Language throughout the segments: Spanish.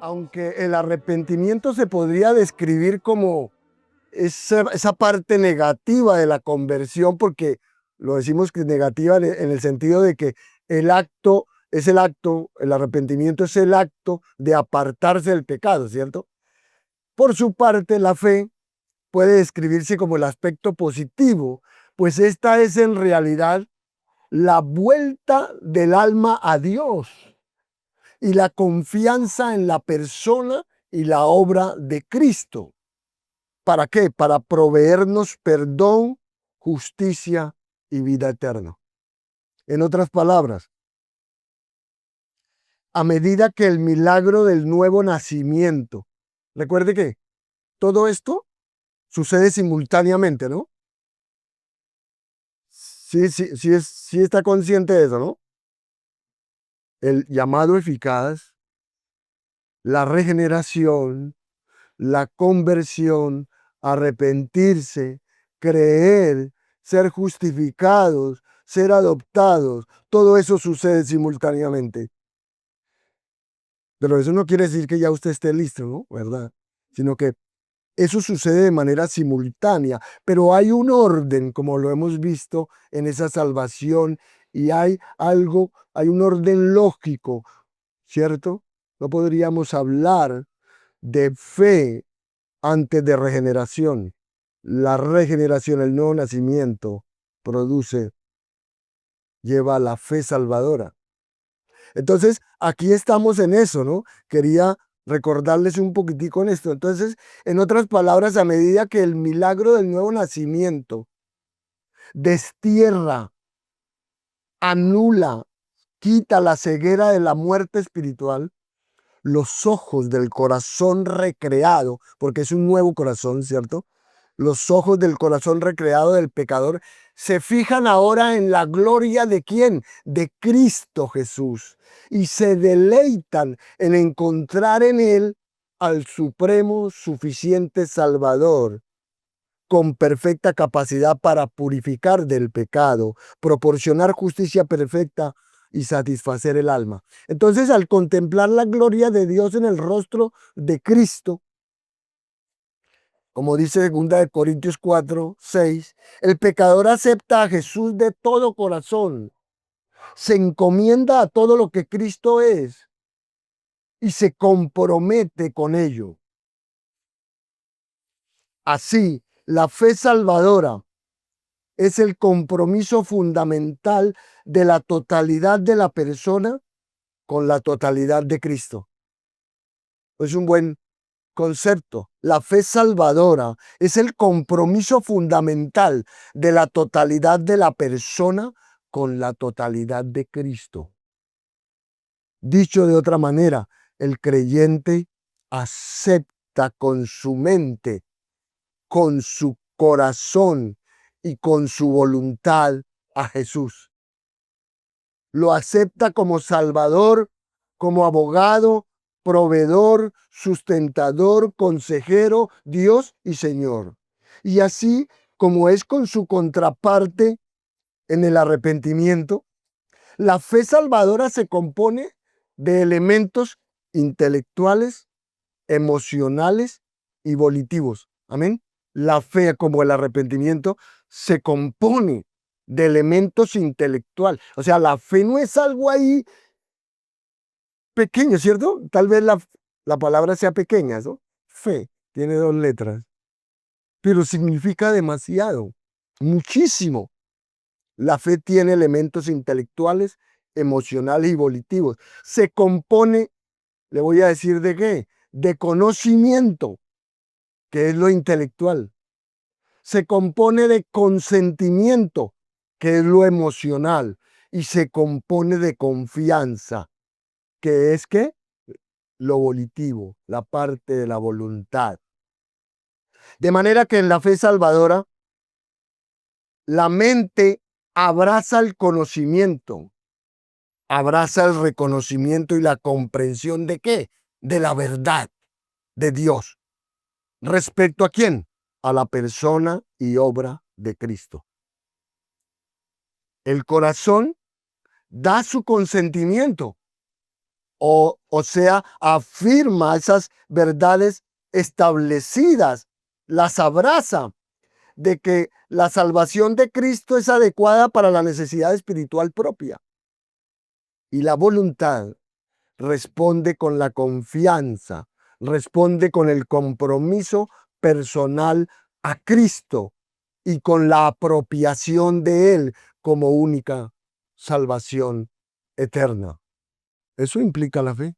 aunque el arrepentimiento se podría describir como esa parte negativa de la conversión, porque lo decimos que es negativa en el sentido de que el acto es el acto, el arrepentimiento es el acto de apartarse del pecado, ¿cierto? Por su parte, la fe puede describirse como el aspecto positivo, pues esta es en realidad la vuelta del alma a Dios y la confianza en la persona y la obra de Cristo. ¿Para qué? Para proveernos perdón, justicia y vida eterna. En otras palabras, a medida que el milagro del nuevo nacimiento, recuerde que todo esto sucede simultáneamente, ¿no? Sí está consciente de eso, ¿no? El llamado eficaz, la regeneración, la conversión, arrepentirse, creer, ser justificados, ser adoptados, todo eso sucede simultáneamente. Pero eso no quiere decir que ya usted esté listo, ¿no? ¿Verdad? Sino que eso sucede de manera simultánea, pero hay un orden, como lo hemos visto en esa salvación, y hay un orden lógico, ¿cierto? No podríamos hablar de fe antes de regeneración. La regeneración, el nuevo nacimiento, lleva a la fe salvadora. Entonces, aquí estamos en eso, ¿no? Quería recordarles un poquitico en esto. Entonces, en otras palabras, a medida que el milagro del nuevo nacimiento destierra, anula, quita la ceguera de la muerte espiritual, los ojos del corazón recreado, porque es un nuevo corazón, ¿cierto? Los ojos del corazón recreado del pecador se fijan ahora en la gloria de ¿quién? De Cristo Jesús. Y se deleitan en encontrar en Él al supremo, suficiente Salvador, con perfecta capacidad para purificar del pecado, proporcionar justicia perfecta y satisfacer el alma. Entonces, al contemplar la gloria de Dios en el rostro de Cristo, como dice 2 Corintios 4:6, el pecador acepta a Jesús de todo corazón, se encomienda a todo lo que Cristo es y se compromete con ello. Así, la fe salvadora es el compromiso fundamental de la totalidad de la persona con la totalidad de Cristo. Es un buen concepto. La fe salvadora es el compromiso fundamental de la totalidad de la persona con la totalidad de Cristo. Dicho de otra manera, el creyente acepta con su mente, con su corazón y con su voluntad a Jesús. Lo acepta como Salvador, como abogado, proveedor, sustentador, consejero, Dios y Señor. Y así como es con su contraparte en el arrepentimiento, la fe salvadora se compone de elementos intelectuales, emocionales y volitivos. Amén. La fe, como el arrepentimiento, se compone de elementos intelectuales. O sea, la fe no es algo ahí pequeño, ¿cierto? Tal vez la palabra sea pequeña, ¿no? Fe tiene 2 letras, pero significa demasiado, muchísimo. La fe tiene elementos intelectuales, emocionales y volitivos. Se compone, le voy a decir de qué, de conocimiento, que es lo intelectual. Se compone de consentimiento, que es lo emocional. Y se compone de confianza, que es ¿qué? Lo volitivo, la parte de la voluntad. De manera que en la fe salvadora, la mente abraza el conocimiento, abraza el reconocimiento y la comprensión de ¿qué? De la verdad de Dios. ¿Respecto a quién? A la persona y obra de Cristo. El corazón da su consentimiento, O sea, afirma esas verdades establecidas, las abraza, de que la salvación de Cristo es adecuada para la necesidad espiritual propia. Y la voluntad responde con la confianza, responde con el compromiso personal a Cristo y con la apropiación de Él como única salvación eterna. Eso implica la fe.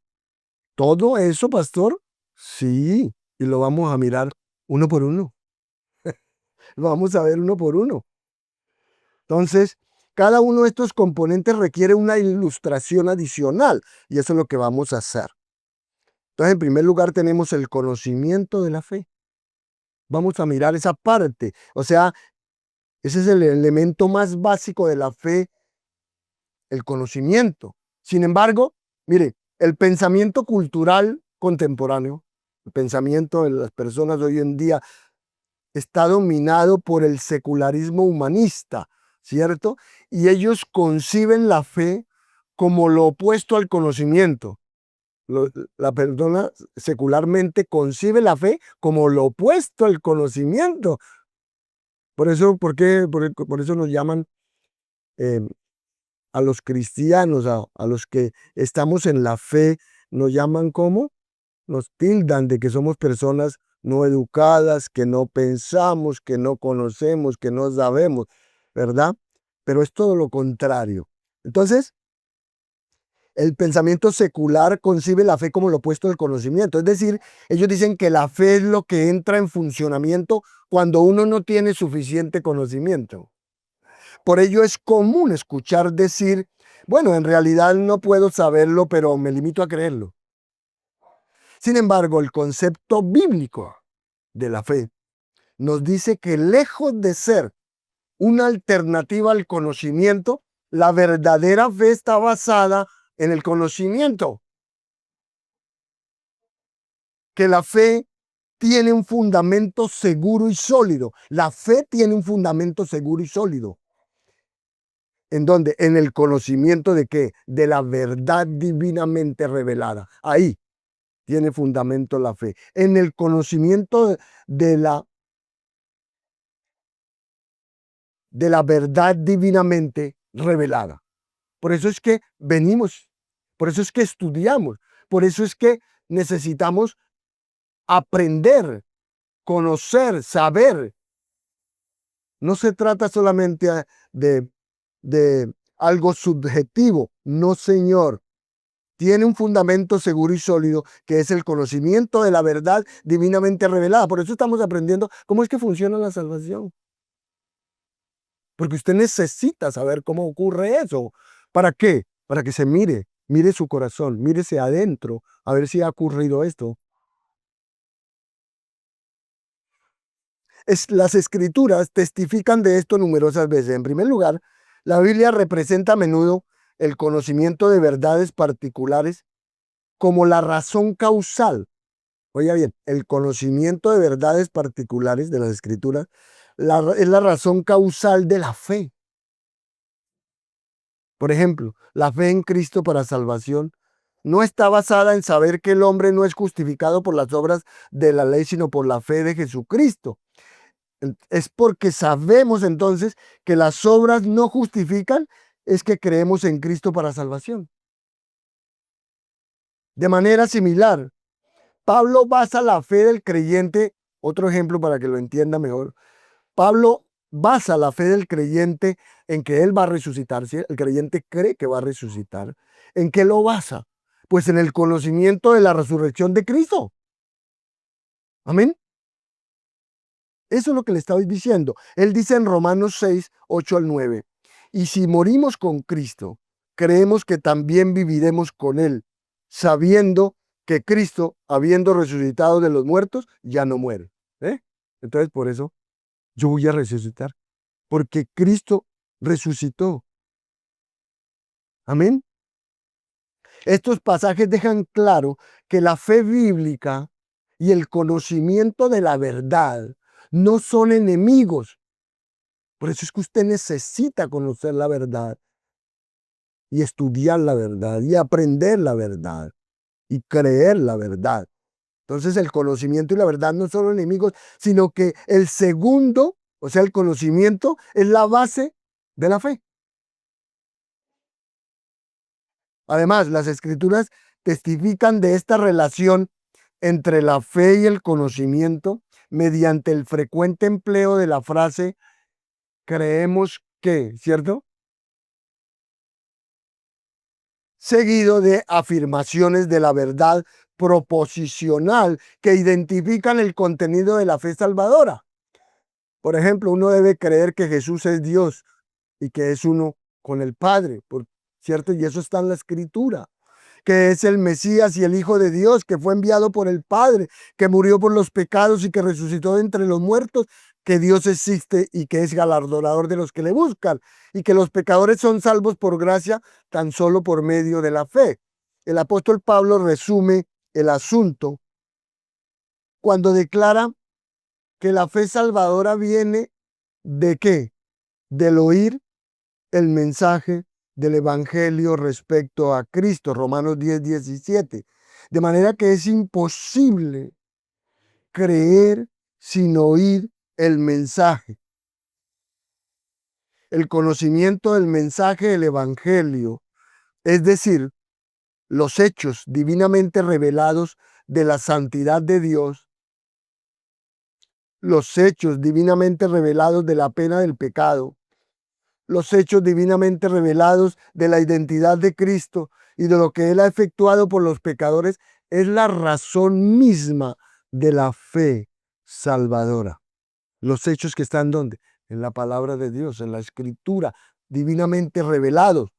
Todo eso, pastor, sí, y lo vamos a mirar uno por uno. Lo vamos a ver uno por uno. Entonces, cada uno de estos componentes requiere una ilustración adicional y eso es lo que vamos a hacer. Entonces, en primer lugar, tenemos el conocimiento de la fe. Vamos a mirar esa parte. O sea, ese es el elemento más básico de la fe, el conocimiento. Sin embargo, mire, el pensamiento cultural contemporáneo, el pensamiento de las personas de hoy en día está dominado por el secularismo humanista, ¿cierto? Y ellos conciben la fe como lo opuesto al conocimiento. La persona secularmente concibe la fe como lo opuesto al conocimiento. Por eso, por eso nos llaman eh, a los cristianos, a los que estamos en la fe, nos llaman como, nos tildan de que somos personas no educadas, que no pensamos, que no conocemos, que no sabemos, ¿verdad? Pero es todo lo contrario. Entonces, el pensamiento secular concibe la fe como lo opuesto al conocimiento. Es decir, ellos dicen que la fe es lo que entra en funcionamiento cuando uno no tiene suficiente conocimiento. Por ello es común escuchar decir, bueno, en realidad no puedo saberlo, pero me limito a creerlo. Sin embargo, el concepto bíblico de la fe nos dice que lejos de ser una alternativa al conocimiento, la verdadera fe está basada en el conocimiento. Que la fe tiene un fundamento seguro y sólido. La fe tiene un fundamento seguro y sólido. ¿En dónde? En el conocimiento de qué? De la verdad divinamente revelada. Ahí tiene fundamento la fe. En el conocimiento de la verdad divinamente revelada. Por eso es que venimos, por eso es que estudiamos, por eso es que necesitamos aprender, conocer, saber. No se trata solamente de algo subjetivo, no, señor. Tiene un fundamento seguro y sólido que es el conocimiento de la verdad divinamente revelada. Por eso estamos aprendiendo cómo es que funciona la salvación. Porque usted necesita saber cómo ocurre eso. ¿Para qué? Para que se mire su corazón, mírese adentro, a ver si ha ocurrido esto. Las escrituras testifican de esto numerosas veces. En primer lugar, la Biblia representa a menudo el conocimiento de verdades particulares como la razón causal. Oiga bien, el conocimiento de verdades particulares de las escrituras es la razón causal de la fe. Por ejemplo, la fe en Cristo para salvación no está basada en saber que el hombre no es justificado por las obras de la ley, sino por la fe de Jesucristo. Es porque sabemos entonces que las obras no justifican, es que creemos en Cristo para salvación. De manera similar, Pablo basa la fe del creyente, otro ejemplo para que lo entienda mejor. Pablo basa la fe del creyente en que él va a resucitar. Si el creyente cree que va a resucitar, ¿en qué lo basa? Pues en el conocimiento de la resurrección de Cristo. Amén. Eso es lo que le estaba diciendo. Él dice en Romanos 6, 8 al 9, y si morimos con Cristo, creemos que también viviremos con Él, sabiendo que Cristo, habiendo resucitado de los muertos, ya no muere. Entonces, por eso yo voy a resucitar, porque Cristo resucitó. Amén. Estos pasajes dejan claro que la fe bíblica y el conocimiento de la verdad no son enemigos. Por eso es que usted necesita conocer la verdad. y estudiar la verdad y aprender la verdad y creer la verdad. Entonces el conocimiento y la verdad no son enemigos, sino que el segundo, o sea, el conocimiento es la base de la fe. Además, las escrituras testifican de esta relación entre la fe y el conocimiento mediante el frecuente empleo de la frase creemos que, ¿cierto? Seguido de afirmaciones de la verdad proposicional que identifican el contenido de la fe salvadora. Por ejemplo, uno debe creer que Jesús es Dios y que es uno con el Padre, ¿cierto? Y eso está en la Escritura, que es el Mesías y el Hijo de Dios, que fue enviado por el Padre, que murió por los pecados y que resucitó de entre los muertos, que Dios existe y que es galardonador de los que le buscan, y que los pecadores son salvos por gracia tan solo por medio de la fe. El apóstol Pablo resume el asunto cuando declara que la fe salvadora viene ¿de qué? Del oír el mensaje del Evangelio respecto a Cristo, Romanos 10:17. De manera que es imposible creer sin oír el mensaje. El conocimiento del mensaje del Evangelio, es decir, los hechos divinamente revelados de la santidad de Dios, los hechos divinamente revelados de la pena del pecado, los hechos divinamente revelados de la identidad de Cristo y de lo que Él ha efectuado por los pecadores, es la razón misma de la fe salvadora. Los hechos que están ¿dónde? En la palabra de Dios, en la Escritura, divinamente revelados.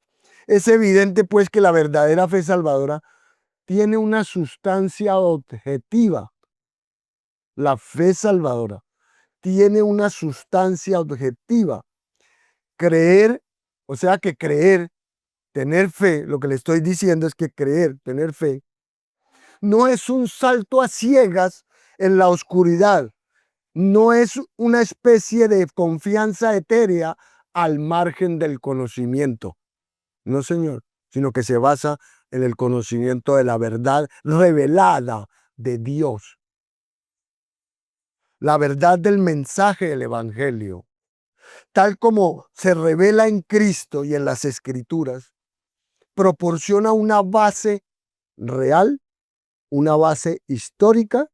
Es evidente pues que la verdadera fe salvadora tiene una sustancia objetiva. La fe salvadora tiene una sustancia objetiva. Creer, o sea que creer, tener fe, lo que le estoy diciendo es que creer, tener fe, no es un salto a ciegas en la oscuridad, no es una especie de confianza etérea al margen del conocimiento. No, señor, sino que se basa en el conocimiento de la verdad revelada de Dios. La verdad del mensaje del Evangelio, tal como se revela en Cristo y en las Escrituras, proporciona una base real, una base histórica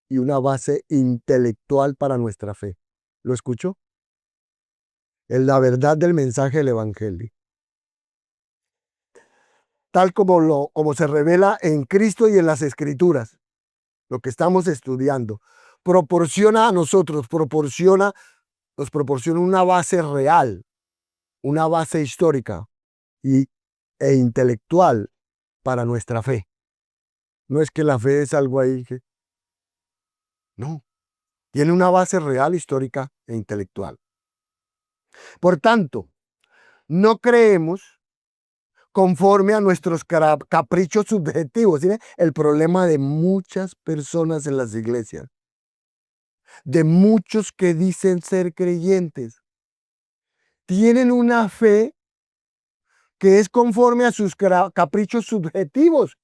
y una base intelectual para nuestra fe. ¿Lo escuchó? Es la verdad del mensaje del Evangelio, tal como se revela en Cristo y en las Escrituras, lo que estamos estudiando, proporciona a nosotros, nos proporciona una base real, una base histórica e intelectual para nuestra fe. No es que la fe es algo ahí que... No, tiene una base real, histórica e intelectual. Por tanto, no creemos conforme a nuestros caprichos subjetivos. ¿Sí? El problema de muchas personas en las iglesias, de muchos que dicen ser creyentes, tienen una fe que es conforme a sus caprichos subjetivos,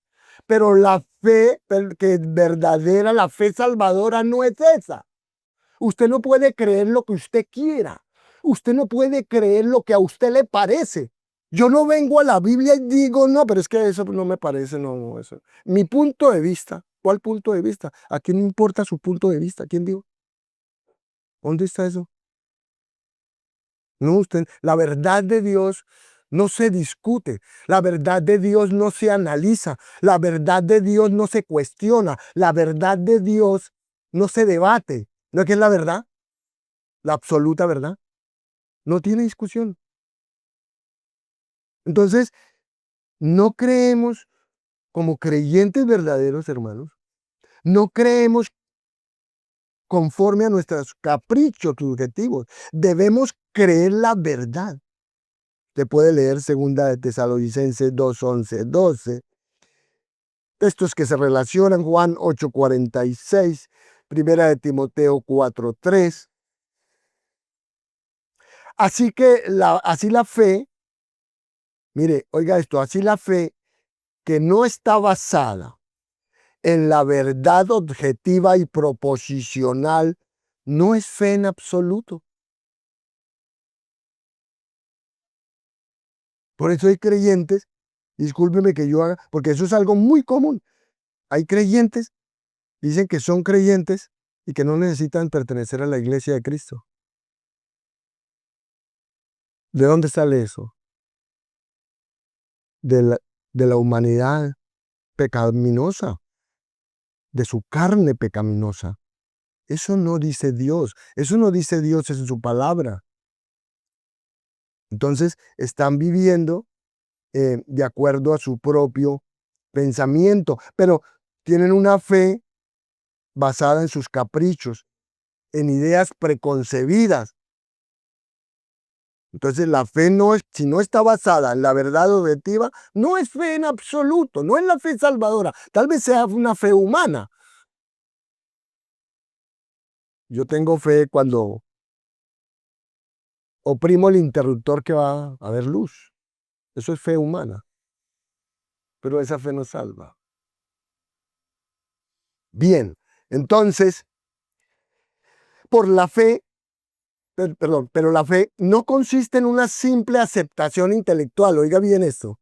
pero la fe que es verdadera, la fe salvadora no es esa. Usted no puede creer lo que usted quiera. Usted no puede creer lo que a usted le parece. Yo no vengo a la Biblia y digo, no, pero es que eso no me parece, no, eso. Mi punto de vista, ¿cuál punto de vista? ¿A quién no importa su punto de vista? ¿Quién dijo? ¿Dónde está eso? No, usted, la verdad de Dios no se discute, la verdad de Dios no se analiza, la verdad de Dios no se cuestiona, la verdad de Dios no se debate. ¿No es que es la verdad? La absoluta verdad. No tiene discusión. Entonces, no creemos como creyentes verdaderos, hermanos, no creemos conforme a nuestros caprichos subjetivos. Debemos creer la verdad. Usted puede leer 2 de Tesalonicenses 2, 11, 12. Textos que se relacionan, Juan 8:46, 1 de Timoteo 4:3. Así que así la fe Mire, oiga esto, así la fe que no está basada en la verdad objetiva y proposicional no es fe en absoluto. Por eso hay creyentes, discúlpeme que yo haga, porque eso es algo muy común. Hay creyentes, dicen que son creyentes y que no necesitan pertenecer a la iglesia de Cristo. ¿De dónde sale eso? De la humanidad pecaminosa, de su carne pecaminosa. Eso no dice Dios, eso no dice Dios en su palabra. Entonces están viviendo de acuerdo a su propio pensamiento, pero tienen una fe basada en sus caprichos, en ideas preconcebidas. Entonces la fe no es, si no está basada en la verdad objetiva, no es fe en absoluto, no es la fe salvadora. Tal vez sea una fe humana. Yo tengo fe cuando oprimo el interruptor que va a haber luz. Eso es fe humana, pero esa fe no salva. Bien, entonces, por la fe, perdón, pero la fe no consiste en una simple aceptación intelectual. Oiga bien esto.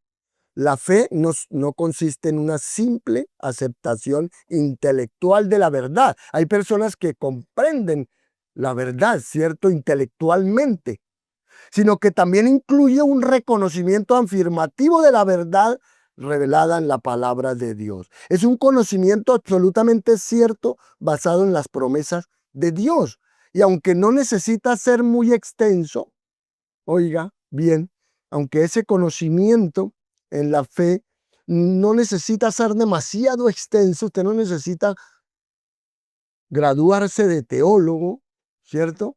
La fe no consiste en una simple aceptación intelectual de la verdad. Hay personas que comprenden la verdad, ¿cierto? Intelectualmente, sino que también incluye un reconocimiento afirmativo de la verdad revelada en la palabra de Dios. Es un conocimiento absolutamente cierto basado en las promesas de Dios. Y aunque no necesita ser muy extenso, oiga bien, aunque ese conocimiento en la fe no necesita ser demasiado extenso, usted no necesita graduarse de teólogo, ¿cierto?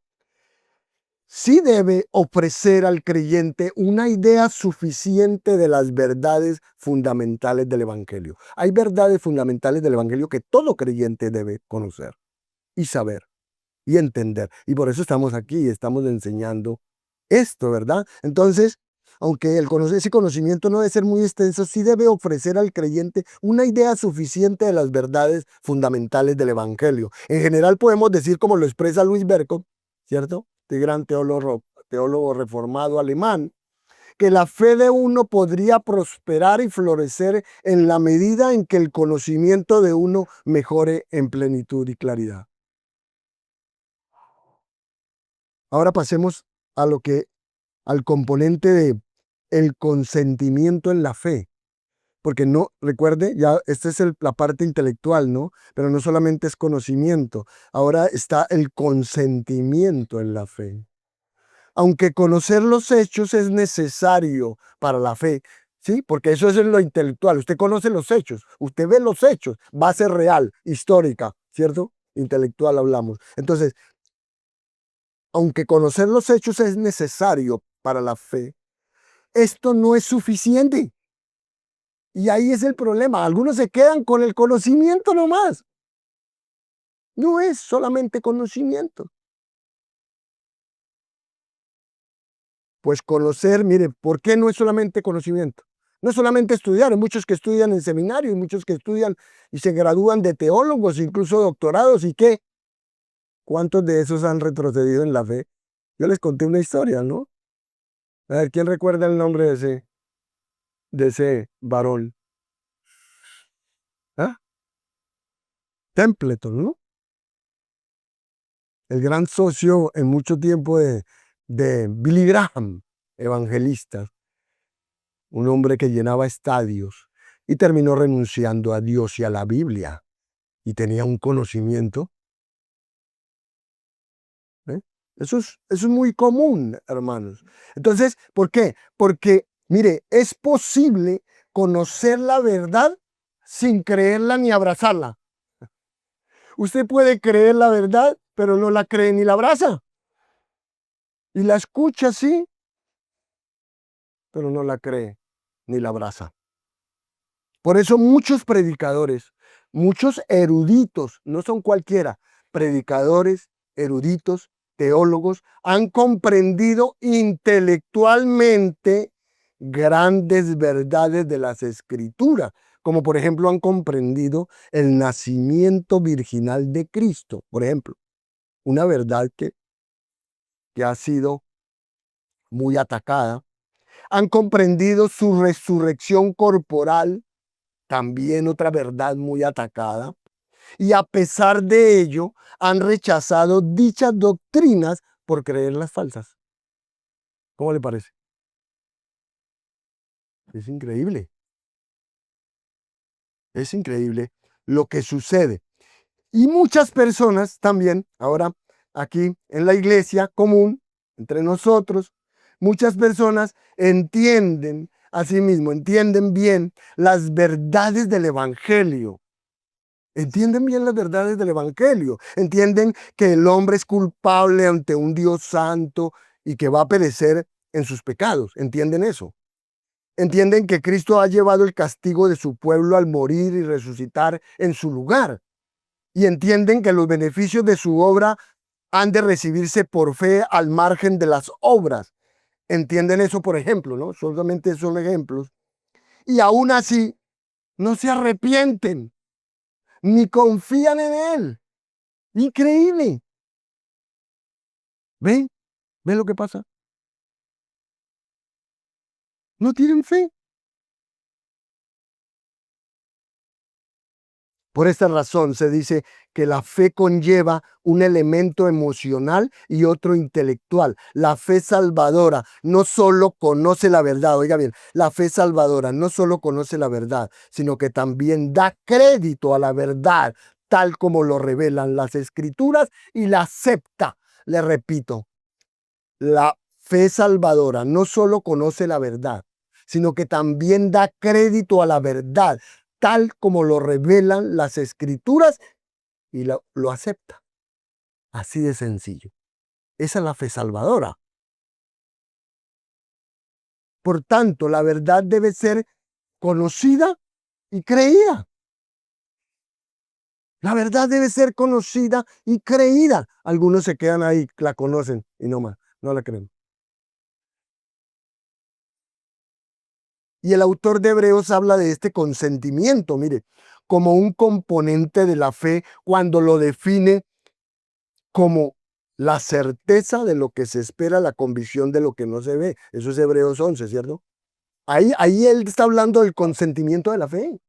Sí debe ofrecer al creyente una idea suficiente de las verdades fundamentales del Evangelio. Hay verdades fundamentales del Evangelio que todo creyente debe conocer y saber y entender. Y por eso estamos aquí y estamos enseñando esto, ¿verdad? Entonces, aunque ese conocimiento no debe ser muy extenso, sí debe ofrecer al creyente una idea suficiente de las verdades fundamentales del Evangelio. En general podemos decir, como lo expresa Luis Berkov, ¿cierto? Este gran teólogo reformado alemán, que la fe de uno podría prosperar y florecer en la medida en que el conocimiento de uno mejore en plenitud y claridad. Ahora pasemos a al componente de el consentimiento en la fe. Porque no, recuerde, ya esta es la parte intelectual, ¿no? Pero no solamente es conocimiento, ahora está el consentimiento en la fe. Aunque conocer los hechos es necesario para la fe, ¿sí? Porque eso es lo intelectual. Usted conoce los hechos, usted ve los hechos, base real, histórica, ¿cierto? Intelectual hablamos. Entonces, aunque conocer los hechos es necesario para la fe, esto no es suficiente. Y ahí es el problema. Algunos se quedan con el conocimiento nomás. No es solamente conocimiento. Pues conocer, mire, ¿por qué no es solamente conocimiento? No es solamente estudiar. Hay muchos que estudian en seminario y muchos que estudian y se gradúan de teólogos, incluso doctorados. ¿Y qué? ¿Cuántos de esos han retrocedido en la fe? Yo les conté una historia, ¿no? A ver, ¿quién recuerda el nombre de ese varón? ¿Ah? Templeton, ¿no? El gran socio en mucho tiempo de Billy Graham, evangelista, un hombre que llenaba estadios y terminó renunciando a Dios y a la Biblia y tenía un conocimiento. ¿Eh? Eso es muy común, hermanos. Entonces, ¿por qué? Porque, mire, es posible conocer la verdad sin creerla ni abrazarla. Usted puede creer la verdad, pero no la cree ni la abraza. Y la escucha, sí, pero no la cree ni la abraza. Por eso muchos predicadores, muchos eruditos, no son cualquiera, predicadores, eruditos, teólogos, han comprendido intelectualmente grandes verdades de las Escrituras, como por ejemplo han comprendido el nacimiento virginal de Cristo, por ejemplo, una verdad que ha sido muy atacada. Han comprendido su resurrección corporal, también otra verdad muy atacada. Y a pesar de ello, han rechazado dichas doctrinas por creerlas falsas. ¿Cómo le parece? Es increíble. Es increíble lo que sucede. Y muchas personas también, ahora aquí en la iglesia común, entre nosotros, muchas personas entienden, asimismo, entienden bien las verdades del Evangelio. Entienden bien las verdades del Evangelio. Entienden que el hombre es culpable ante un Dios santo y que va a perecer en sus pecados. ¿Entienden eso? Entienden que Cristo ha llevado el castigo de su pueblo al morir y resucitar en su lugar. Y entienden que los beneficios de su obra han de recibirse por fe al margen de las obras. Entienden eso, por ejemplo, ¿no? Solamente son ejemplos. Y aún así, no se arrepienten, ni confían en Él. Increíble. ¿Ven? ¿Ven lo que pasa? No tienen fe. Por esta razón se dice que la fe conlleva un elemento emocional y otro intelectual. La fe salvadora no solo conoce la verdad, oiga bien, la fe salvadora no solo conoce la verdad, sino que también da crédito a la verdad, tal como lo revelan las escrituras y la acepta. Le repito, la fe salvadora no solo conoce la verdad, sino que también da crédito a la verdad, tal como lo revelan las escrituras y lo acepta. Así de sencillo. Esa es la fe salvadora. Por tanto, la verdad debe ser conocida y creída. La verdad debe ser conocida y creída. Algunos se quedan ahí, la conocen y no más, no la creen. Y el autor de Hebreos habla de este consentimiento, mire, como un componente de la fe cuando lo define como la certeza de lo que se espera, la convicción de lo que no se ve. Eso es Hebreos 11, ¿cierto? Ahí él está hablando del consentimiento de la fe.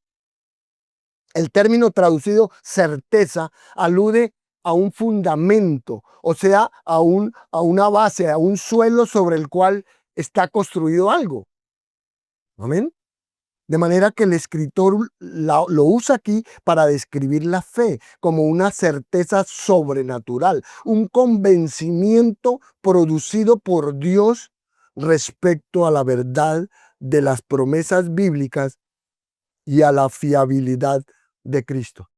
El término traducido certeza alude a un fundamento, o sea, a una base, a un suelo sobre el cual está construido algo. Amén. De manera que el escritor lo usa aquí para describir la fe como una certeza sobrenatural, un convencimiento producido por Dios respecto a la verdad de las promesas bíblicas y a la fiabilidad de Cristo.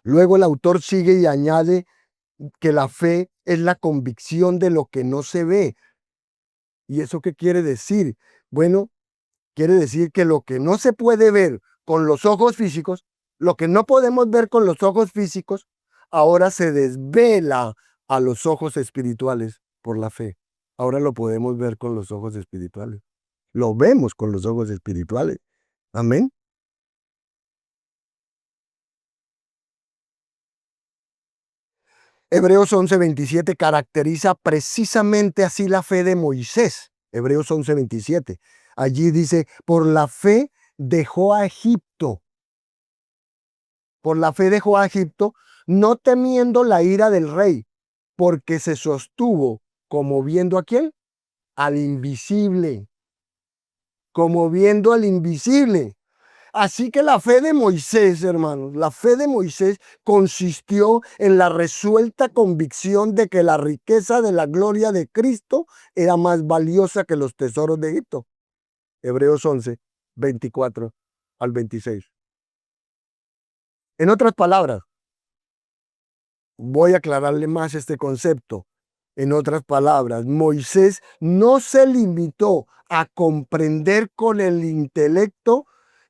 Luego el autor sigue y añade que la fe es la convicción de lo que no se ve. ¿Y eso qué quiere decir? Bueno, quiere decir que lo que no se puede ver con los ojos físicos, lo que no podemos ver con los ojos físicos, ahora se desvela a los ojos espirituales por la fe. Ahora lo podemos ver con los ojos espirituales. Lo vemos con los ojos espirituales. Amén. Hebreos 11:27 caracteriza precisamente así la fe de Moisés. Hebreos 11:27. Allí dice, por la fe dejó a Egipto. Por la fe dejó a Egipto, no temiendo la ira del rey, porque se sostuvo como viendo a quién, al invisible, como viendo al invisible. Así que la fe de Moisés, hermanos, la fe de Moisés consistió en la resuelta convicción de que la riqueza de la gloria de Cristo era más valiosa que los tesoros de Egipto. Hebreos 11:24 al 26. En otras palabras, voy a aclararle más este concepto. En otras palabras, Moisés no se limitó a comprender con el intelecto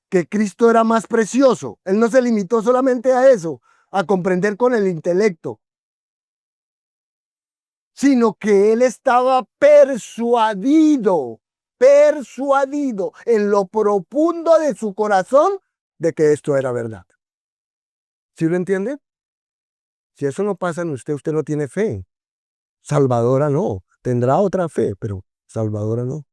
que Cristo era más precioso. Él no se limitó solamente a eso, a comprender con el intelecto, sino que él estaba persuadido. persuadido en lo profundo de su corazón de que esto era verdad. ¿Sí lo entiende? Si eso no pasa en usted, usted no tiene fe. Salvadora no. Tendrá otra fe, pero salvadora no.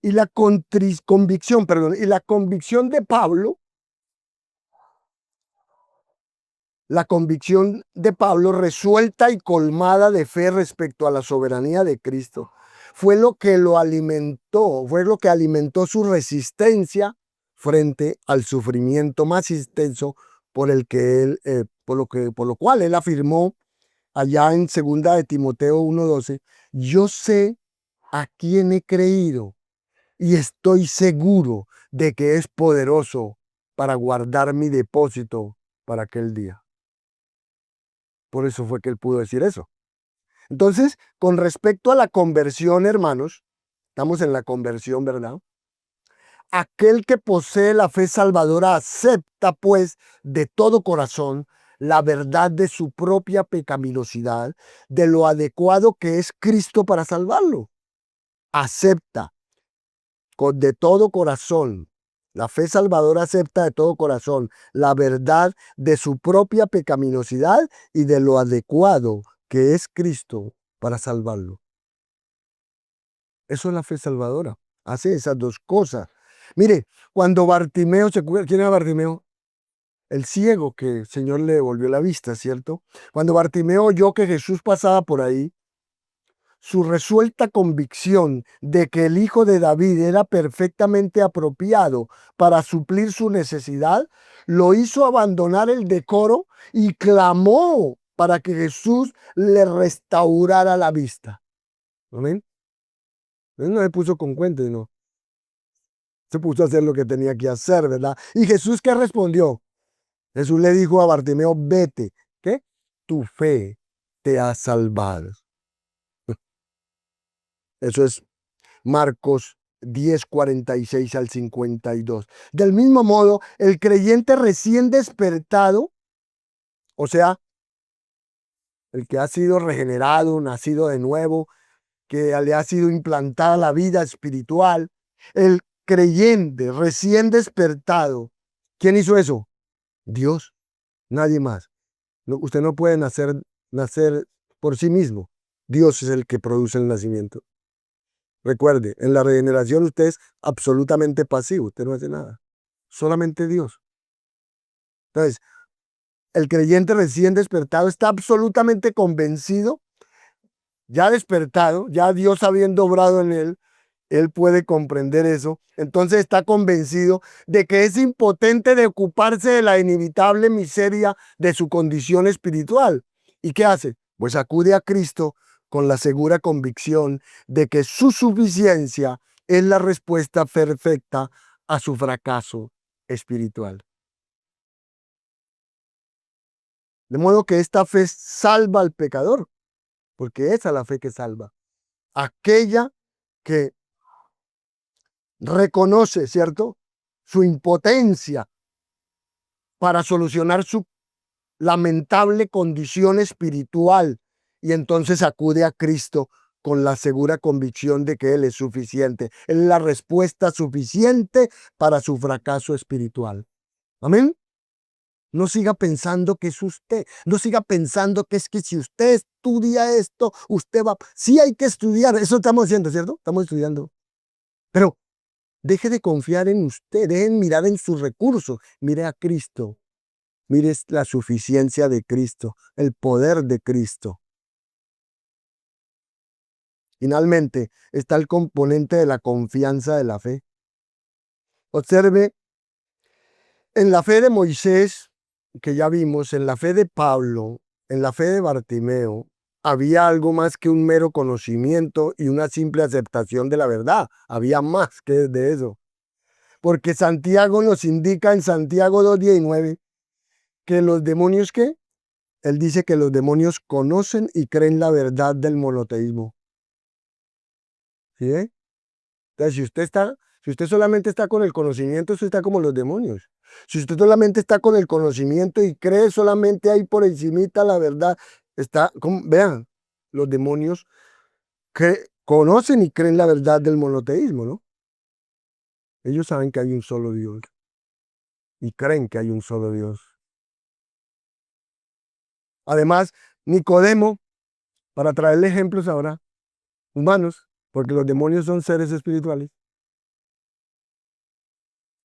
Y la convicción, perdón, y la convicción de Pablo, la convicción de Pablo resuelta y colmada de fe respecto a la soberanía de Cristo, fue lo que lo alimentó, fue lo que alimentó su resistencia frente al sufrimiento más intenso por el que él, por lo cual él afirmó allá en segunda de Timoteo 1:12, yo sé a quién he creído y estoy seguro de que es poderoso para guardar mi depósito para aquel día. Por eso fue que él pudo decir eso. Entonces, con respecto a la conversión, hermanos, estamos en la conversión, ¿verdad? Aquel que posee la fe salvadora acepta, pues, de todo corazón la verdad de su propia pecaminosidad, de lo adecuado que es Cristo para salvarlo. Acepta de todo corazón. La fe salvadora acepta de todo corazón la verdad de su propia pecaminosidad y de lo adecuado que es Cristo para salvarlo. Eso es la fe salvadora. Hace esas dos cosas. Mire, cuando Bartimeo, ¿quién era Bartimeo? El ciego que el Señor le devolvió la vista, ¿cierto? Cuando Bartimeo oyó que Jesús pasaba por ahí, su resuelta convicción de que el Hijo de David era perfectamente apropiado para suplir su necesidad, lo hizo abandonar el decoro y clamó para que Jesús le restaurara la vista. ¿Amén? Él no se puso con cuentos, no. Se puso a hacer lo que tenía que hacer, ¿verdad? ¿Y Jesús qué respondió? Jesús le dijo a Bartimeo, vete, ¿qué? Tu fe te ha salvado. Eso es Marcos 10:46 al 52. Del mismo modo, el creyente recién despertado, o sea, el que ha sido regenerado, nacido de nuevo, que le ha sido implantada la vida espiritual, el creyente recién despertado, ¿quién hizo eso? Dios, nadie más. Usted no puede nacer por sí mismo. Dios es el que produce el nacimiento. Recuerde, en la regeneración usted es absolutamente pasivo, usted no hace nada. Solamente Dios. Entonces, el creyente recién despertado está absolutamente convencido, ya despertado, ya Dios habiendo obrado en él puede comprender eso. Entonces está convencido de que es impotente de ocuparse de la inevitable miseria de su condición espiritual. ¿Y qué hace? Pues acude a Cristo con la segura convicción de que su suficiencia es la respuesta perfecta a su fracaso espiritual. De modo que esta fe salva al pecador, porque esa es la fe que salva. Aquella que reconoce, ¿cierto?, su impotencia para solucionar su lamentable condición espiritual y entonces acude a Cristo con la segura convicción de que Él es suficiente. Él es la respuesta suficiente para su fracaso espiritual. Amén. No siga pensando que es usted. No siga pensando que es que si usted estudia esto, usted va. Sí hay que estudiar. Eso estamos haciendo, ¿cierto? Estamos estudiando. Pero deje de confiar en usted. Deje de mirar en sus recursos. Mire a Cristo. Mire la suficiencia de Cristo, el poder de Cristo. Finalmente, está el componente de la confianza de la fe. Observe, en la fe de Moisés, que ya vimos, en la fe de Pablo, en la fe de Bartimeo, había algo más que un mero conocimiento y una simple aceptación de la verdad. Había más que de eso. Porque Santiago nos indica en Santiago 2:19 que los demonios, ¿qué? Él dice que los demonios conocen y creen la verdad del monoteísmo. ¿Sí? Entonces, si usted solamente está con el conocimiento, usted está como los demonios. Si usted solamente está con el conocimiento y cree solamente ahí por encimita la verdad, Vean, los demonios conocen y creen la verdad del monoteísmo, ¿no? Ellos saben que hay un solo Dios y creen que hay un solo Dios. Además, Nicodemo, para traerle ejemplos ahora, humanos, porque los demonios son seres espirituales.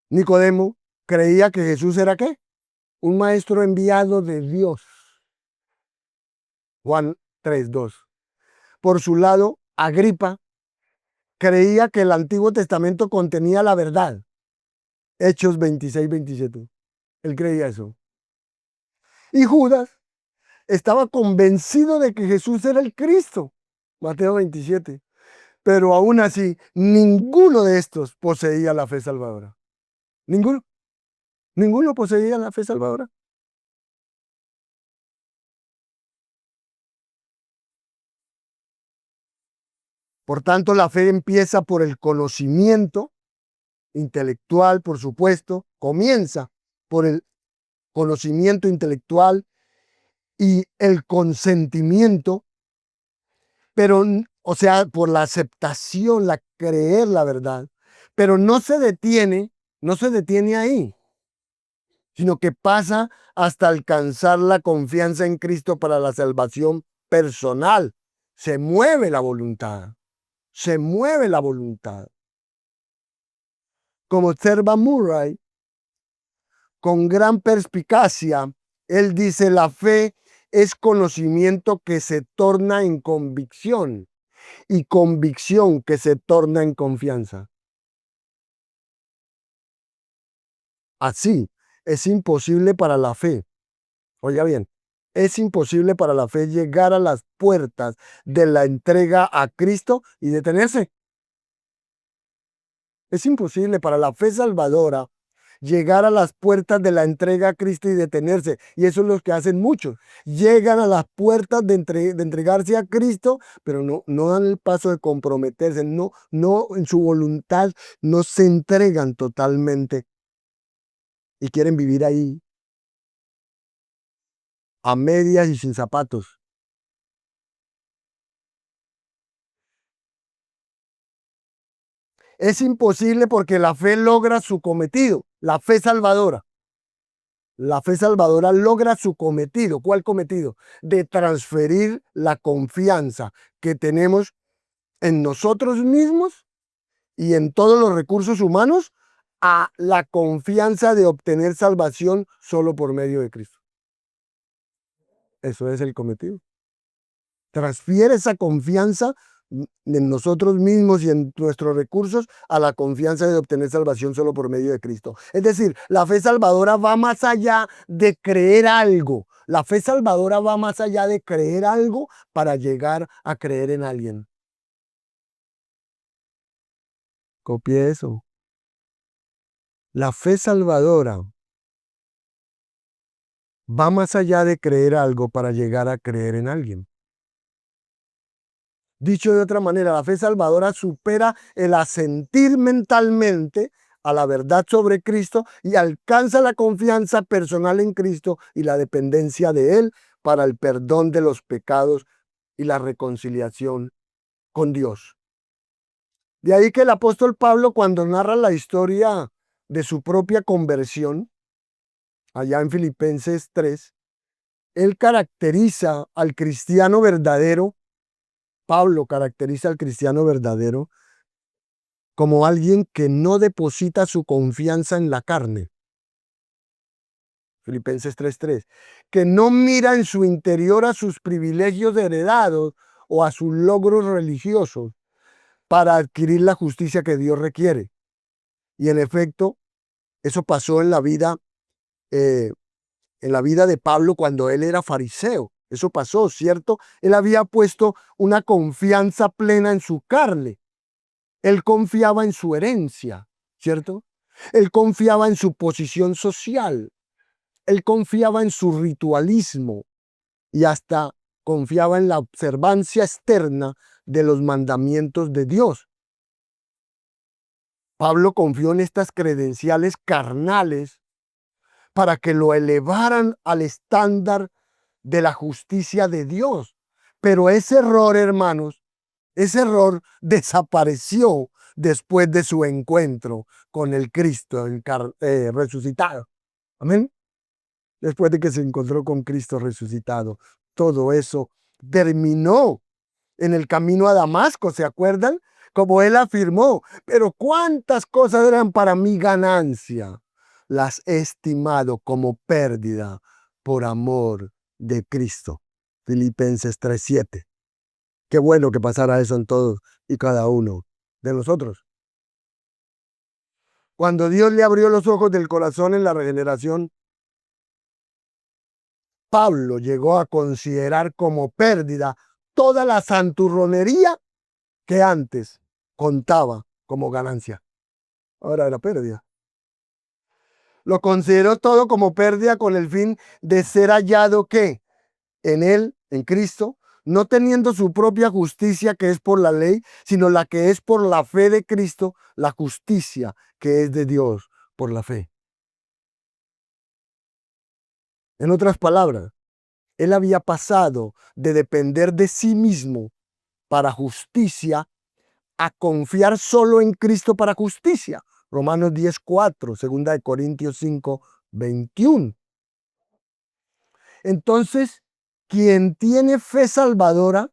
Nicodemo creía que Jesús era ¿qué? Un maestro enviado de Dios. Juan 3:2. Por su lado, Agripa creía que el Antiguo Testamento contenía la verdad. Hechos 26-27. Él creía eso. Y Judas estaba convencido de que Jesús era el Cristo. Mateo 27. Pero aún así, ninguno de estos poseía la fe salvadora. Ninguno. Ninguno poseía la fe salvadora. Por tanto, la fe empieza por el conocimiento intelectual, por supuesto, comienza por el conocimiento intelectual y el consentimiento, pero, o sea, por la aceptación, la creer la verdad, pero no se detiene ahí, sino que pasa hasta alcanzar la confianza en Cristo para la salvación personal. Se mueve la voluntad, se mueve la voluntad. Como observa Murray, con gran perspicacia, él dice, la fe es conocimiento que se torna en convicción y convicción que se torna en confianza. Así, es imposible para la fe, oiga bien, es imposible para la fe llegar a las puertas de la entrega a Cristo y detenerse. Es imposible para la fe salvadora llegar a las puertas de la entrega a Cristo y detenerse. Y eso es lo que hacen muchos. Llegan a las puertas de entregarse a Cristo, pero no dan el paso de comprometerse, no en su voluntad, no se entregan totalmente y quieren vivir ahí a medias y sin zapatos. Es imposible porque la fe logra su cometido, la fe salvadora. La fe salvadora logra su cometido. ¿Cuál cometido? De transferir la confianza que tenemos en nosotros mismos y en todos los recursos humanos a la confianza de obtener salvación solo por medio de Cristo. Eso es el cometido. Transfiere esa confianza en nosotros mismos y en nuestros recursos a la confianza de obtener salvación solo por medio de Cristo. Es decir, la fe salvadora va más allá de creer algo. La fe salvadora va más allá de creer algo para llegar a creer en alguien. Copie eso. La fe salvadora va más allá de creer algo para llegar a creer en alguien. Dicho de otra manera, la fe salvadora supera el asentir mentalmente a la verdad sobre Cristo y alcanza la confianza personal en Cristo y la dependencia de Él para el perdón de los pecados y la reconciliación con Dios. De ahí que el apóstol Pablo, cuando narra la historia de su propia conversión, allá en Filipenses 3, él caracteriza al cristiano verdadero. Pablo caracteriza al cristiano verdadero como alguien que no deposita su confianza en la carne. Filipenses 3:3. Que no mira en su interior a sus privilegios heredados o a sus logros religiosos para adquirir la justicia que Dios requiere. Y en efecto, eso pasó eh, en la vida de Pablo cuando él era fariseo. Eso pasó, ¿cierto? Él había puesto una confianza plena en su carne. Él confiaba en su herencia, ¿cierto? Él confiaba en su posición social. Él confiaba en su ritualismo y hasta confiaba en la observancia externa de los mandamientos de Dios. Pablo confió en estas credenciales carnales para que lo elevaran al estándar de la justicia de Dios. Pero ese error, hermanos, ese error desapareció después de su encuentro con el Cristo resucitado. Amén. Después de que se encontró con Cristo resucitado, todo eso terminó en el camino a Damasco, ¿se acuerdan? Como él afirmó, pero cuántas cosas eran para mi ganancia, las he estimado como pérdida por amor de Cristo. Filipenses 3:7. Qué bueno que pasara eso en todos y cada uno de nosotros. Cuando Dios le abrió los ojos del corazón en la regeneración, Pablo llegó a considerar como pérdida toda la santurronería que antes contaba como ganancia. Ahora era pérdida. Lo consideró todo como pérdida con el fin de ser hallado que en él, en Cristo, no teniendo su propia justicia que es por la ley, sino la que es por la fe de Cristo, la justicia que es de Dios por la fe. En otras palabras, él había pasado de depender de sí mismo para justicia a confiar solo en Cristo para justicia. Romanos 10:4, 2 de Corintios 5:21. Entonces, quien tiene fe salvadora,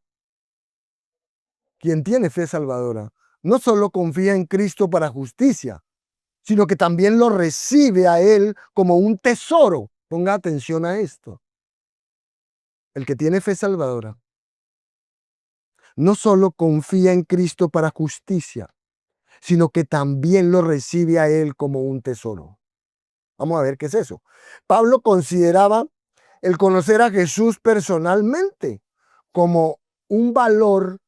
no solo confía en Cristo para justicia, sino que también lo recibe a Él como un tesoro. Ponga atención a esto. El que tiene fe salvadora no solo confía en Cristo para justicia, sino que también lo recibe a Él como un tesoro. Vamos a ver qué es eso. Pablo consideraba el conocer a Jesús personalmente como un valor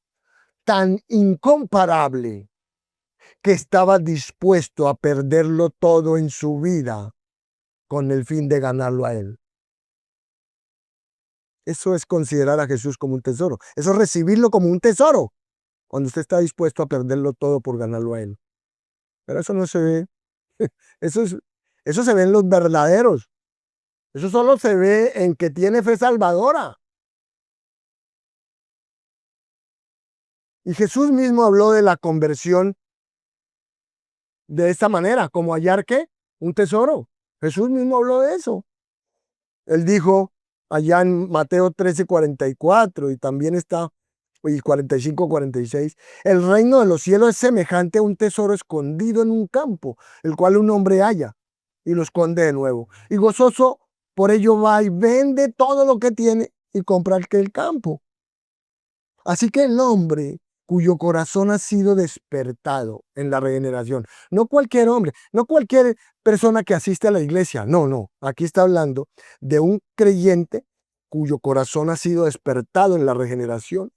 tan incomparable que estaba dispuesto a perderlo todo en su vida con el fin de ganarlo a Él. Eso es considerar a Jesús como un tesoro. Eso es recibirlo como un tesoro, cuando usted está dispuesto a perderlo todo por ganarlo a Él. Pero eso no se ve. Eso se ve en los verdaderos. Eso solo se ve en que tiene fe salvadora. Y Jesús mismo habló de la conversión de esta manera, como hallar ¿qué? Un tesoro. Jesús mismo habló de eso. Él dijo allá en Mateo 13:44 y también está, y 45:46, el reino de los cielos es semejante a un tesoro escondido en un campo, el cual un hombre halla y lo esconde de nuevo. Y gozoso por ello va y vende todo lo que tiene y compra el campo. Así que el hombre cuyo corazón ha sido despertado en la regeneración, no cualquier hombre, no cualquier persona que asiste a la iglesia, no, aquí está hablando de un creyente cuyo corazón ha sido despertado en la regeneración.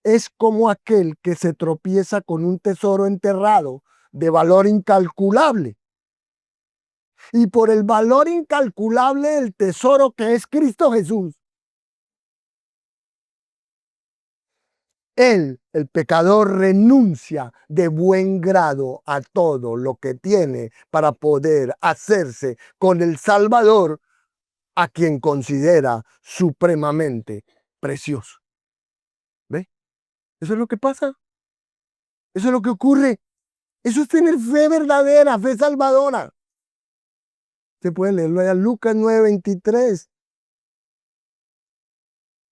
Es como aquel que se tropieza con un tesoro enterrado de valor incalculable. Y por el valor incalculable del tesoro que es Cristo Jesús, él, el pecador, renuncia de buen grado a todo lo que tiene para poder hacerse con el Salvador a quien considera supremamente precioso. ¿Ve? Eso es lo que pasa. Eso es lo que ocurre. Eso es tener fe verdadera, fe salvadora. Se puede leerlo allá, Lucas 9:23.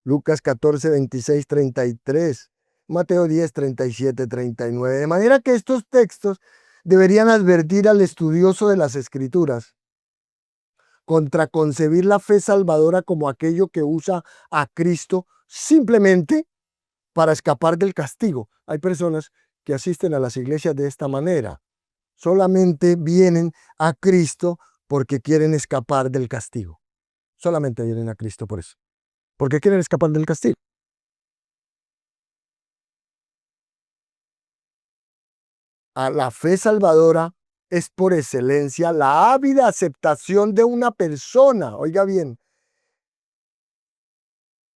Lucas 14:26-33. Mateo 10:37-39. De manera que estos textos deberían advertir al estudioso de las Escrituras contra concebir la fe salvadora como aquello que usa a Cristo simplemente para escapar del castigo. Hay personas que asisten a las iglesias de esta manera. Solamente vienen a Cristo porque quieren escapar del castigo. Solamente vienen a Cristo por eso. Porque quieren escapar del castigo. A la fe salvadora es por excelencia la ávida aceptación de una persona. Oiga bien,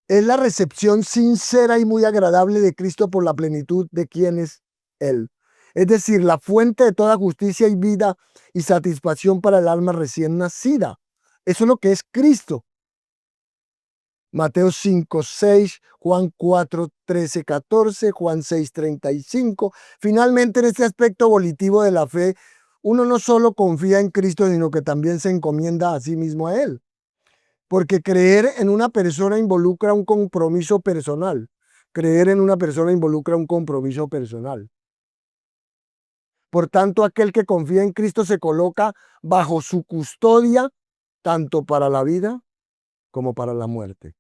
es la recepción sincera y muy agradable de Cristo por la plenitud de quien es Él. Es decir, la fuente de toda justicia y vida y satisfacción para el alma recién nacida. Eso es lo que es Cristo. Mateo 5, 6, Juan 4, 13, 14, Juan 6, 35. Finalmente, en este aspecto volitivo de la fe, uno no solo confía en Cristo, sino que también se encomienda a sí mismo a Él. Porque creer en una persona involucra un compromiso personal. Creer en una persona involucra un compromiso personal. Por tanto, aquel que confía en Cristo se coloca bajo su custodia, tanto para la vida como para la muerte.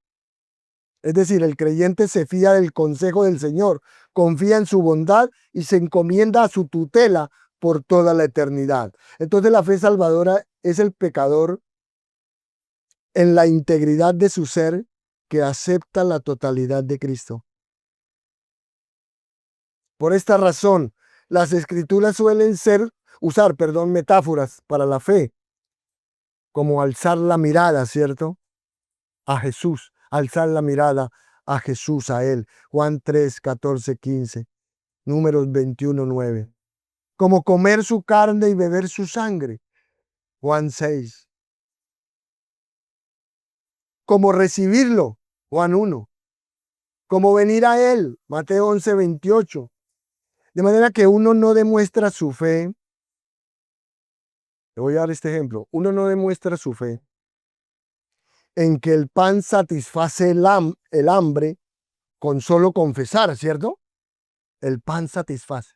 Es decir, el creyente se fía del consejo del Señor, confía en su bondad y se encomienda a su tutela por toda la eternidad. Entonces la fe salvadora es el pecador en la integridad de su ser que acepta la totalidad de Cristo. Por esta razón, las escrituras suelen usar metáforas para la fe, como alzar la mirada, ¿cierto? A Jesús, alzar la mirada a Jesús, a Él. Juan 3, 14, 15, Números 21, 9. Como comer su carne y beber su sangre. Juan 6. Como recibirlo. Juan 1. Como venir a Él. Mateo 11, 28. De manera que uno no demuestra su fe. Le voy a dar este ejemplo. Uno no demuestra su fe en que el pan satisface el hambre con solo confesar, ¿cierto? El pan satisface.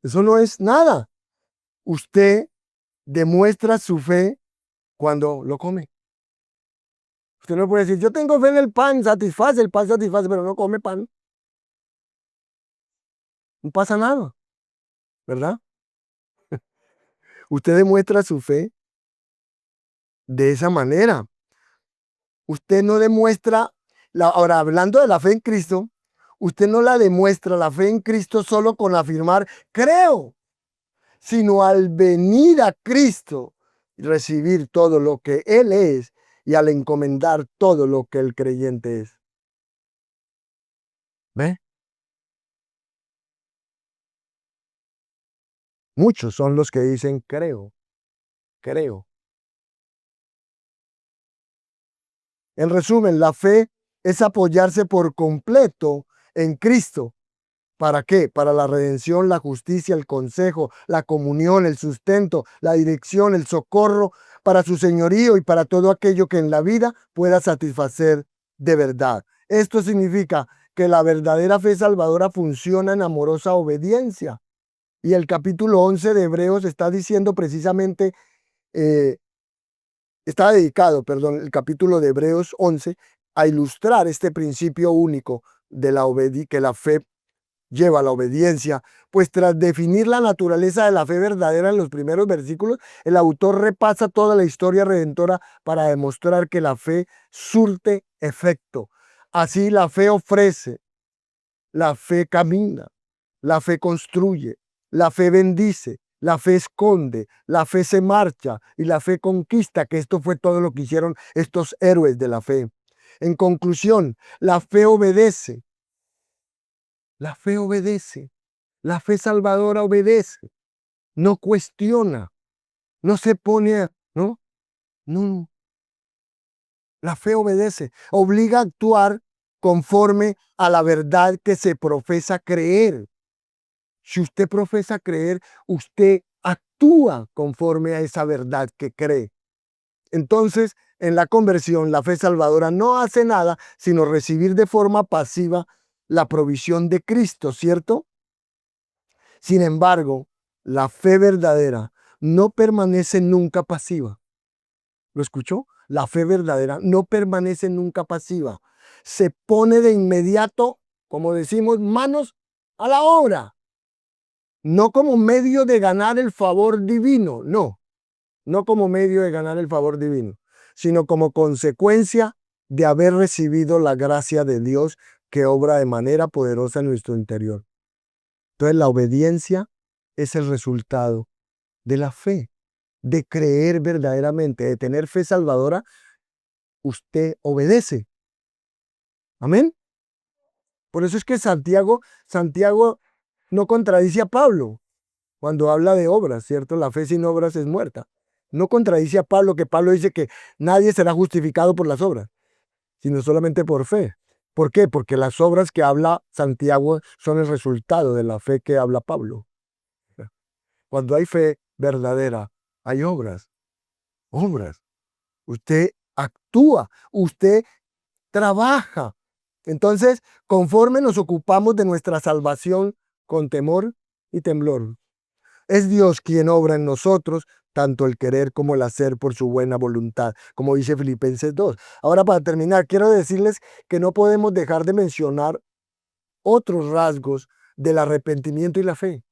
Eso no es nada. Usted demuestra su fe cuando lo come. Usted no puede decir, yo tengo fe en el pan satisface, pero no come pan. No pasa nada, ¿verdad? Usted demuestra su fe de esa manera. Usted no demuestra, ahora hablando de la fe en Cristo, usted no la demuestra la fe en Cristo solo con afirmar, creo, sino al venir a Cristo, recibir todo lo que Él es y al encomendar todo lo que el creyente es. ¿Ve? Muchos son los que dicen, creo, creo. En resumen, la fe es apoyarse por completo en Cristo. ¿Para qué? Para la redención, la justicia, el consejo, la comunión, el sustento, la dirección, el socorro, para su señorío y para todo aquello que en la vida pueda satisfacer de verdad. Esto significa que la verdadera fe salvadora funciona en amorosa obediencia. Y el capítulo 11 de Hebreos está diciendo precisamente, está dedicado, el capítulo de Hebreos 11 a ilustrar este principio único de que la fe lleva a la obediencia, pues tras definir la naturaleza de la fe verdadera en los primeros versículos, el autor repasa toda la historia redentora para demostrar que la fe surte efecto. Así la fe ofrece, la fe camina, la fe construye, la fe bendice, la fe esconde, la fe se marcha y la fe conquista, que esto fue todo lo que hicieron estos héroes de la fe. En conclusión, la fe obedece. La fe obedece. La fe salvadora obedece. No cuestiona. No se pone ¿no? No. La fe obedece. Obliga a actuar conforme a la verdad que se profesa creer. Si usted profesa creer, usted actúa conforme a esa verdad que cree. Entonces, en la conversión, la fe salvadora no hace nada sino recibir de forma pasiva la provisión de Cristo, ¿cierto? Sin embargo, la fe verdadera no permanece nunca pasiva. ¿Lo escuchó? La fe verdadera no permanece nunca pasiva. Se pone de inmediato, como decimos, manos a la obra. No como medio de ganar el favor divino, no como medio de ganar el favor divino, sino como consecuencia de haber recibido la gracia de Dios que obra de manera poderosa en nuestro interior. Entonces la obediencia es el resultado de la fe, de creer verdaderamente, de tener fe salvadora. Usted obedece. Amén. Por eso es que Santiago no contradice a Pablo cuando habla de obras, ¿cierto? La fe sin obras es muerta. No contradice a Pablo, que Pablo dice que nadie será justificado por las obras, sino solamente por fe. ¿Por qué? Porque las obras que habla Santiago son el resultado de la fe que habla Pablo. Cuando hay fe verdadera, hay obras. Obras. Usted actúa, usted trabaja. Entonces, conforme nos ocupamos de nuestra salvación con temor y temblor, es Dios quien obra en nosotros tanto el querer como el hacer por su buena voluntad, como dice Filipenses 2. Ahora, para terminar, quiero decirles que no podemos dejar de mencionar otros rasgos del arrepentimiento y la fe.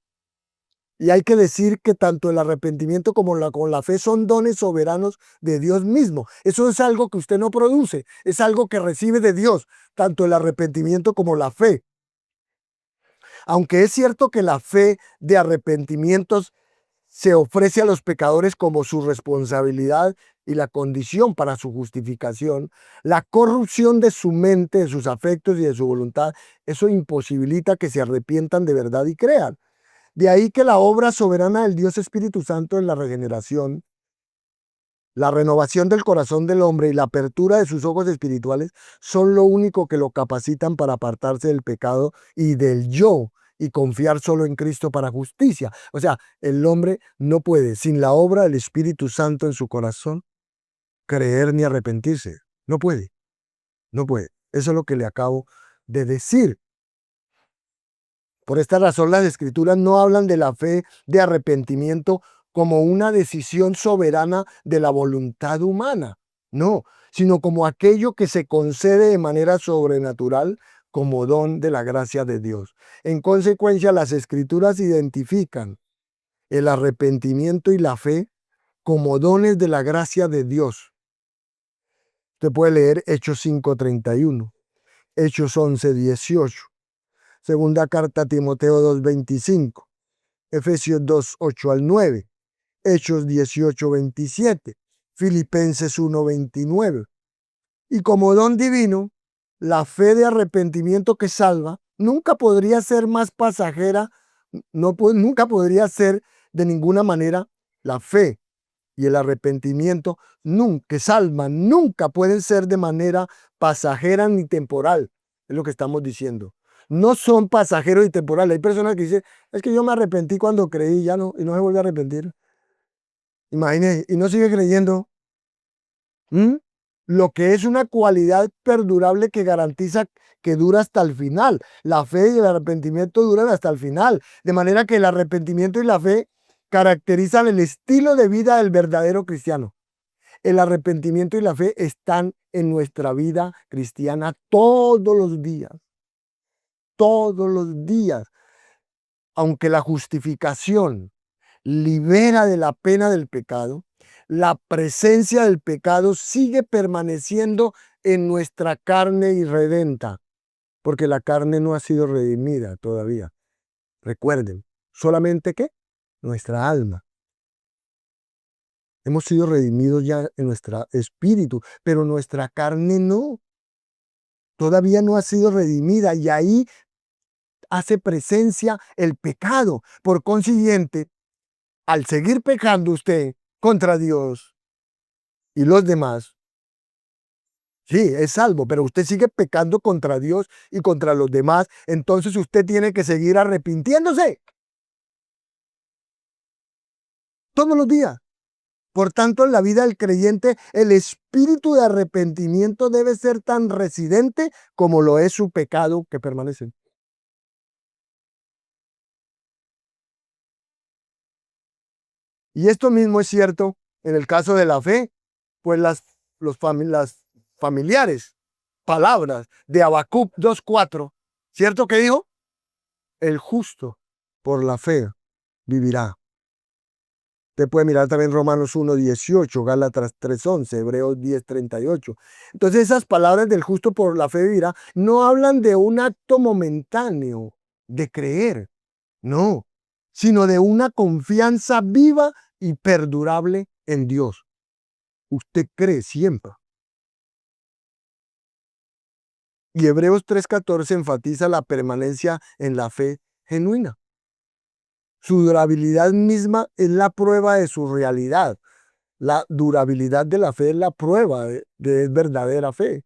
Y hay que decir que tanto el arrepentimiento como con la fe son dones soberanos de Dios mismo. Eso es algo que usted no produce, es algo que recibe de Dios, tanto el arrepentimiento como la fe. Aunque es cierto que la fe de arrepentimientos se ofrece a los pecadores como su responsabilidad y la condición para su justificación, la corrupción de su mente, de sus afectos y de su voluntad, eso imposibilita que se arrepientan de verdad y crean. De ahí que la obra soberana del Dios Espíritu Santo en la regeneración, la renovación del corazón del hombre y la apertura de sus ojos espirituales son lo único que lo capacitan para apartarse del pecado y del yo y confiar solo en Cristo para justicia. O sea, el hombre no puede, sin la obra del Espíritu Santo en su corazón, creer ni arrepentirse. No puede, no puede. Eso es lo que le acabo de decir. Por esta razón, las Escrituras no hablan de la fe de arrepentimiento como una decisión soberana de la voluntad humana, no, sino como aquello que se concede de manera sobrenatural como don de la gracia de Dios. En consecuencia, las Escrituras identifican el arrepentimiento y la fe como dones de la gracia de Dios. Usted puede leer Hechos 5:31, Hechos 11:18, segunda carta a Timoteo 2:25, Efesios 2:8-9, Hechos 18:27, Filipenses 1:29. Y como don divino, la fe de arrepentimiento que salva nunca podría ser más pasajera, nunca podría ser de ninguna manera la fe y el arrepentimiento que salvan, nunca pueden ser de manera pasajera ni temporal. Es lo que estamos diciendo. No son pasajeros y temporales. Hay personas que dicen, es que yo me arrepentí cuando creí, ya no, y no se vuelve a arrepentir. Imagínese, y no sigue creyendo. Lo que es una cualidad perdurable que garantiza que dura hasta el final. La fe y el arrepentimiento duran hasta el final. De manera que el arrepentimiento y la fe caracterizan el estilo de vida del verdadero cristiano. El arrepentimiento y la fe están en nuestra vida cristiana todos los días. Todos los días. Aunque la justificación libera de la pena del pecado, la presencia del pecado sigue permaneciendo en nuestra carne irredenta, porque la carne no ha sido redimida todavía. Recuerden, solamente ¿qué? Nuestra alma. Hemos sido redimidos ya en nuestro espíritu, pero nuestra carne no. Todavía no ha sido redimida y ahí hace presencia el pecado. Por consiguiente, al seguir pecando usted contra Dios y los demás, sí, es salvo, pero usted sigue pecando contra Dios y contra los demás, entonces usted tiene que seguir arrepintiéndose todos los días. Por tanto, en la vida del creyente, el espíritu de arrepentimiento debe ser tan residente como lo es su pecado que permanece. Y esto mismo es cierto en el caso de la fe, pues las familiares palabras de Habacuc 2:4, ¿cierto que dijo? El justo por la fe vivirá. Usted puede mirar también Romanos 1:18, Gálatas 3:11, Hebreos 10:38. Entonces esas palabras del justo por la fe vivirá no hablan de un acto momentáneo de creer, no, sino de una confianza viva y perdurable en Dios. Usted cree siempre. Y Hebreos 3:14 enfatiza la permanencia en la fe genuina. Su durabilidad misma es la prueba de su realidad. La durabilidad de la fe es la prueba de verdadera fe.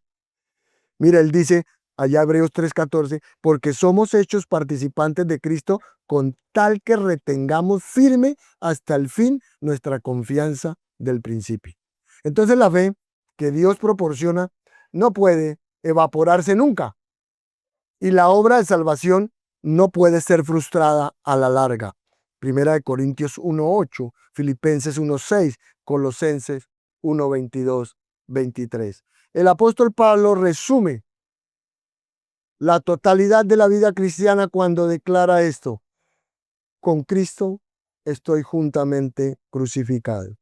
Mira, él dice allá Hebreos 3:14, porque somos hechos participantes de Cristo con tal que retengamos firme hasta el fin nuestra confianza del principio. Entonces la fe que Dios proporciona no puede evaporarse nunca y la obra de salvación no puede ser frustrada a la larga. Primera de Corintios 1:8, Filipenses 1:6, Colosenses 1:22, 23. El apóstol Pablo resume la totalidad de la vida cristiana cuando declara esto: con Cristo estoy juntamente crucificado,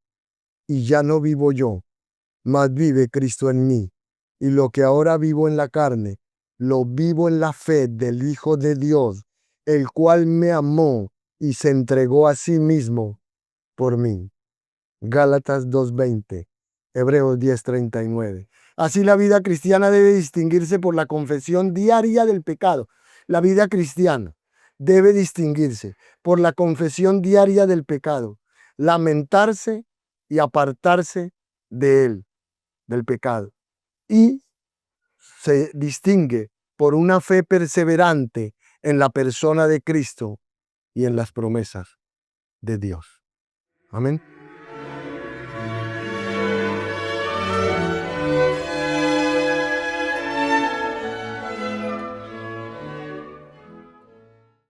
y ya no vivo yo, mas vive Cristo en mí. Y lo que ahora vivo en la carne, lo vivo en la fe del Hijo de Dios, el cual me amó y se entregó a sí mismo por mí. Gálatas 2:20, Hebreos 10:39. Así la vida cristiana debe distinguirse por la confesión diaria del pecado. La vida cristiana debe distinguirse por la confesión diaria del pecado, lamentarse y apartarse de él, del pecado. Y se distingue por una fe perseverante en la persona de Cristo y en las promesas de Dios. Amén.